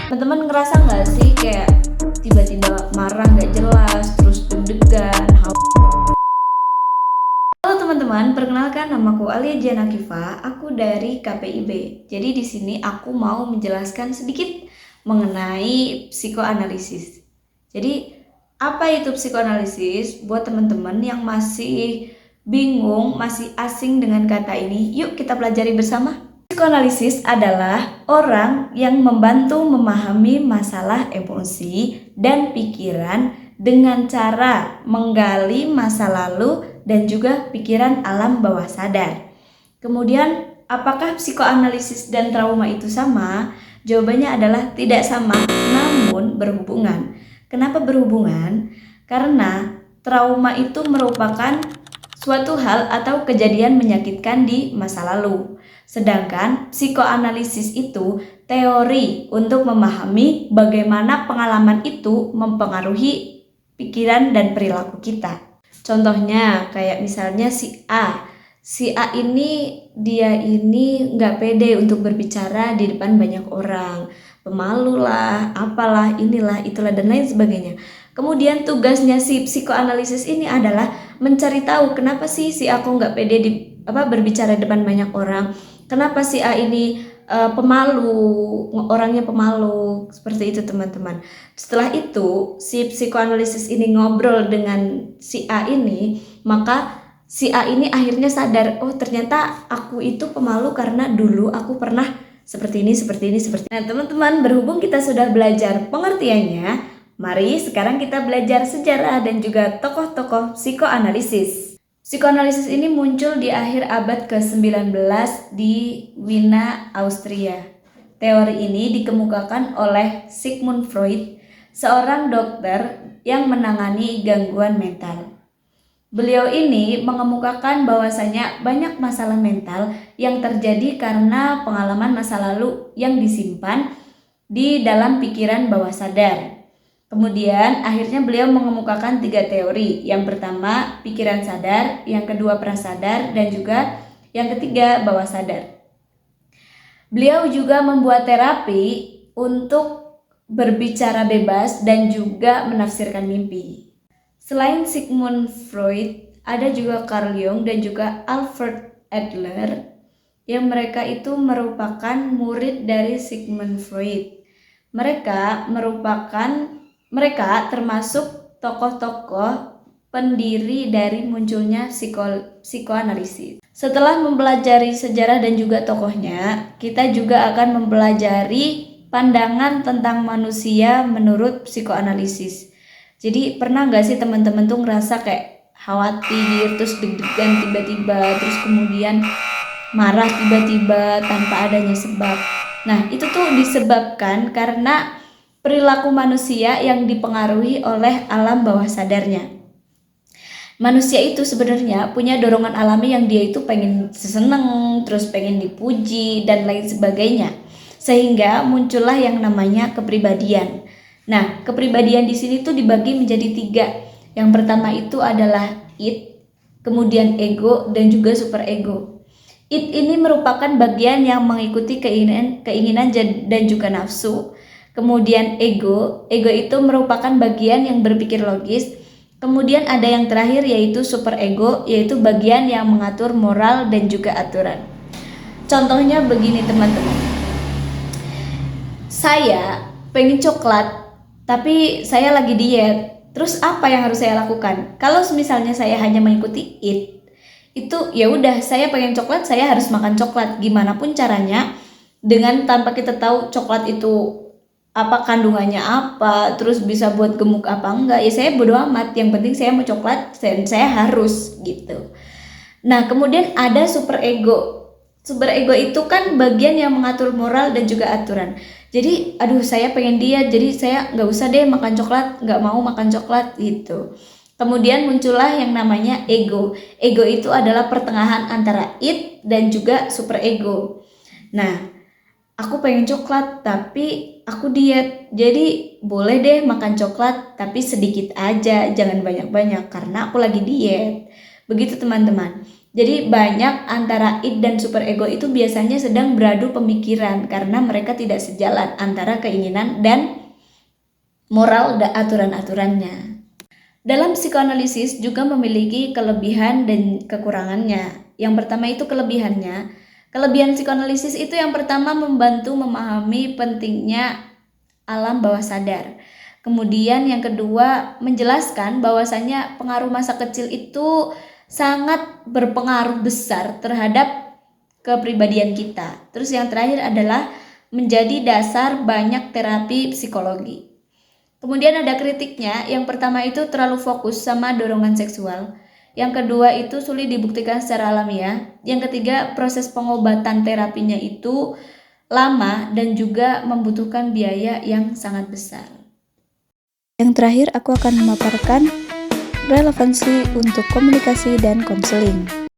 Teman-teman ngerasa nggak sih kayak tiba-tiba marah nggak jelas, terus deg-degan? Halo teman-teman, perkenalkan namaku Alia Diana Kifa, aku dari KPIB. Jadi di sini aku mau menjelaskan sedikit mengenai psikoanalisis. Jadi apa itu psikoanalisis? Buat teman-teman yang masih bingung, masih asing dengan kata ini, yuk kita pelajari bersama. Psikoanalisis adalah orang yang membantu memahami masalah emosi dan pikiran dengan cara menggali masa lalu dan juga pikiran alam bawah sadar. Kemudian, apakah psikoanalisis dan trauma itu sama? Jawabannya adalah tidak sama, namun berhubungan. Kenapa berhubungan? Karena trauma itu merupakan suatu hal atau kejadian menyakitkan di masa lalu. Sedangkan psikoanalisis itu teori untuk memahami bagaimana pengalaman itu mempengaruhi pikiran dan perilaku kita. Contohnya kayak misalnya si A. Si A ini dia ini nggak pede untuk berbicara di depan banyak orang. Pemalu lah, apalah, inilah, itulah, dan lain sebagainya. Kemudian tugasnya si psikoanalisis ini adalah mencari tahu kenapa sih si aku nggak pede berbicara di depan banyak orang. Kenapa si A ini pemalu, orangnya pemalu, seperti itu teman-teman. Setelah itu si psikoanalisis ini ngobrol dengan si A ini, maka si A ini akhirnya sadar, oh ternyata aku itu pemalu karena dulu aku pernah seperti ini. Nah teman-teman, berhubung kita sudah belajar pengertiannya, mari sekarang kita belajar sejarah dan juga tokoh-tokoh psikoanalisis. Psikoanalisis ini muncul di akhir abad ke-19 di Wina, Austria. Teori ini dikemukakan oleh Sigmund Freud, seorang dokter yang menangani gangguan mental. Beliau ini mengemukakan bahwasanya banyak masalah mental yang terjadi karena pengalaman masa lalu yang disimpan di dalam pikiran bawah sadar. Kemudian akhirnya beliau mengemukakan 3 teori. Yang pertama pikiran sadar, yang kedua prasadar, dan juga yang ketiga bawah sadar. Beliau juga membuat terapi untuk berbicara bebas dan juga menafsirkan mimpi. Selain Sigmund Freud, ada juga Carl Jung dan juga Alfred Adler yang mereka itu merupakan murid dari Sigmund Freud. Mereka termasuk tokoh-tokoh pendiri dari munculnya psikoanalisis. Setelah mempelajari sejarah dan juga tokohnya, kita juga akan mempelajari pandangan tentang manusia menurut psikoanalisis. Jadi pernah gak sih teman-teman tuh ngerasa kayak khawatir, terus deg-degan tiba-tiba, terus kemudian marah tiba-tiba tanpa adanya sebab. Nah itu tuh disebabkan karena perilaku manusia yang dipengaruhi oleh alam bawah sadarnya. Manusia itu sebenarnya punya dorongan alami yang dia itu pengen seneng, terus pengen dipuji, dan lain sebagainya. Sehingga muncullah yang namanya kepribadian. Nah, kepribadian di sini tuh dibagi menjadi 3. Yang pertama itu adalah id, kemudian ego, dan juga superego. Id ini merupakan bagian yang mengikuti keinginan dan juga nafsu. Kemudian ego itu merupakan bagian yang berpikir logis. Kemudian ada yang terakhir yaitu superego, yaitu bagian yang mengatur moral dan juga aturan. Contohnya begini teman-teman. Saya pengen coklat, tapi saya lagi diet. Terus apa yang harus saya lakukan? Kalau misalnya saya hanya mengikuti itu ya udah, saya pengen coklat, saya harus makan coklat gimana pun caranya, dengan tanpa kita tahu coklat itu apa kandungannya apa, terus bisa buat gemuk apa enggak, ya saya bodo amat, yang penting saya mau coklat, saya harus gitu. Nah kemudian ada superego. Superego itu kan bagian yang mengatur moral dan juga aturan. Jadi aduh saya pengen diet, jadi saya nggak usah deh makan coklat, nggak mau makan coklat gitu. Kemudian muncullah yang namanya ego. Ego itu adalah pertengahan antara id dan juga superego. Nah, aku pengen coklat tapi aku diet, jadi boleh deh makan coklat tapi sedikit aja, jangan banyak-banyak karena aku lagi diet. Begitu teman-teman. Jadi banyak antara id dan superego itu biasanya sedang beradu pemikiran karena mereka tidak sejalan antara keinginan dan moral dan aturan-aturannya. Dalam psikoanalisis juga memiliki kelebihan dan kekurangannya. Yang pertama itu kelebihannya. Kelebihan psikoanalisis itu yang pertama membantu memahami pentingnya alam bawah sadar. Kemudian yang kedua menjelaskan bahwasannya pengaruh masa kecil itu sangat berpengaruh besar terhadap kepribadian kita. Terus yang terakhir adalah menjadi dasar banyak terapi psikologi. Kemudian ada kritiknya, yang pertama itu terlalu fokus sama dorongan seksual. Yang kedua itu sulit dibuktikan secara alamiah. Yang ketiga proses pengobatan terapinya itu lama dan juga membutuhkan biaya yang sangat besar. Yang terakhir aku akan memaparkan relevansi untuk komunikasi dan konseling.